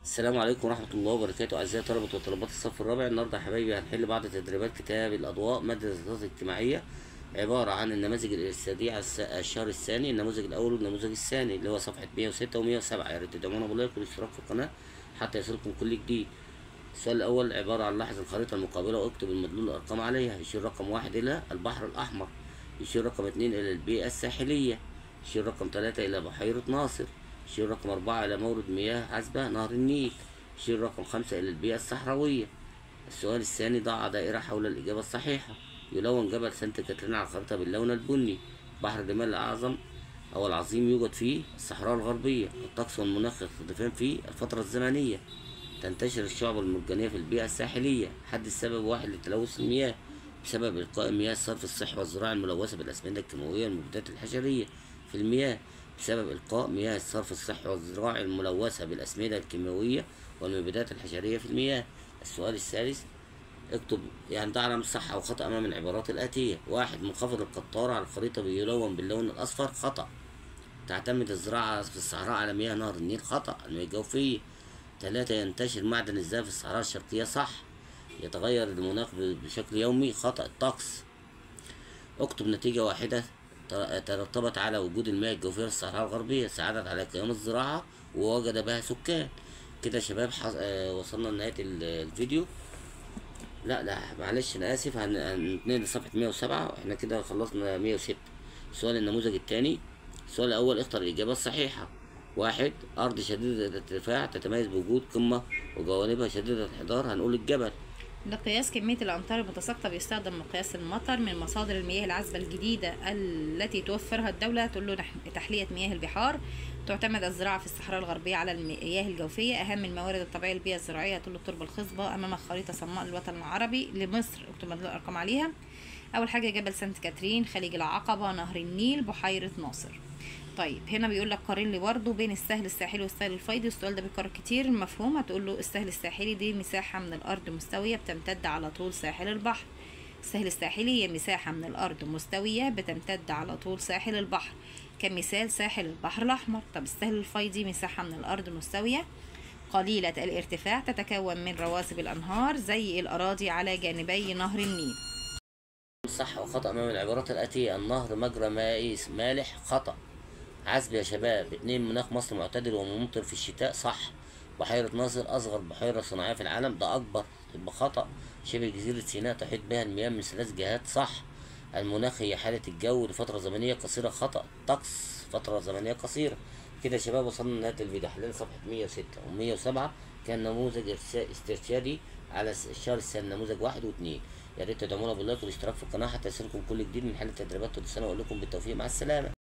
السلام عليكم ورحمة الله وبركاته. أعزائي طلبة وطالبات الصف الرابع، النهاردة يا حبايبي هنحل بعض تدريبات كتاب الأضواء مادة الدراسات الاجتماعية، عبارة عن النماذج الإرشادية على الشهر الثاني، النموذج الأول والنموذج الثاني اللي هو صفحة 106 و107. يا ريت تدعمونا باللايك والاشتراك في القناة حتى يصلكم كل جديد. السؤال الأول عبارة عن لاحظ الخريطة المقابلة واكتب المدلول الأرقام عليها. يشير رقم 1 إلى البحر الأحمر، يشير رقم 2 إلى البيئة الساحلية، يشير رقم 3 إلى بحيرة ناصر، يشير رقم 4 إلى مورد مياه عذبة نهر النيل، يشير رقم 5 إلى البيئة الصحراوية. السؤال الثاني ضع دائرة حول الإجابة الصحيحة. يلون جبل سانت كاترين على الخريطة باللون البني. بحر الرمال الأعظم أو العظيم يوجد في الصحراء الغربية. الطقس والمناخ يختلفان في الفترة الزمنية. تنتشر الشعب المرجانية في البيئة الساحلية. حدد سبب واحد لتلوث المياه. بسبب إلقاء مياه الصرف الصحي والزراعة الملوثة بالأسمدة الكيماوية والمبيدات الحشرية في المياه. بسبب إلقاء مياه الصرف الصحي والزراعي الملوثة بالأسمدة الكيماوية والمبيدات الحشرية في المياه. السؤال الثالث اكتب يعني تعلم صح أو خطأ أمام العبارات الآتية. 1. منخفض القطار على الخريطة بيلون باللون الأصفر. خطأ. تعتمد الزراعة في الصحراء على مياه نهر النيل. خطأ. المياه الجوفية. 3. ينتشر معدن الذهب في الصحراء الشرقية. صح. يتغير المناخ بشكل يومي. خطأ. الطقس. اكتب نتيجة واحدة ترتبط على وجود المياه الجوفية في الصحراء الغربية، ساعدت على قيام الزراعة ووجد بها سكان. كده يا شباب وصلنا لنهاية الفيديو. لا معلش أنا آسف، هنتنقل لصفحة 107. احنا كده خلصنا 106. السؤال النموذج الثاني. السؤال الأول اختر الإجابة الصحيحة. 1. أرض شديدة الارتفاع تتميز بوجود قمة وجوانبها شديدة الانحدار. هنقول الجبل. لقياس كمية الأمطار المتساقطة بيستخدم مقياس المطر من مصادر المياه العذبة الجديدة التي توفرها الدولة. تقول له تحلية مياه البحار. تعتمد الزراعة في الصحراء الغربية على المياه الجوفية. أهم الموارد الطبيعية للبيئة الزراعية. تقول له التربة الخصبة. أمامك خريطة صماء للوطن العربي لمصر. اكتب مدلول الأرقام عليها. أول حاجة جبل سانت كاترين، خليج العقبة، نهر النيل، بحيرة ناصر. طيب هنا بيقول لك قارن لي برضه بين السهل الساحلي والسهل الفيضي. السؤال ده بيتكرر كتير. المفهوم هتقول له السهل الساحلي دي مساحة من الأرض مستوية بتمتد على طول ساحل البحر. السهل الساحلي هي مساحة من الأرض مستوية بتمتد على طول ساحل البحر، كمثال ساحل البحر الأحمر. طب السهل الفيضي مساحة من الأرض مستوية قليلة الارتفاع تتكون من رواسب الأنهار زي الأراضي على جانبي نهر النيل. صح وخطأ أمام العبارات الآتية. النهر مجرى مائي مالح. خطأ. عذب يا شباب. 2. مناخ مصر معتدل وممطر في الشتاء. صح. بحيرة ناصر أصغر بحيرة صناعية في العالم. ده أكبر. يبقى خطأ. شبه جزيرة سيناء تحيط بها المياه من 3 جهات. صح. المناخ هي حالة الجو لفترة زمنية قصيرة. خطأ. الطقس فترة زمنية قصيرة. كده يا شباب وصلنا لنهاية الفيديو. حلينا صفحة 106 و107. كان نموذج استرشادي على الشهر الثاني، نموذج 1 و2. يا ريت تدعمونا باللايك والاشتراك في القناة حتى يصلكم كل جديد من حل التدريبات طول السنة. وأقول لكم بالتوفيق. مع السلامة.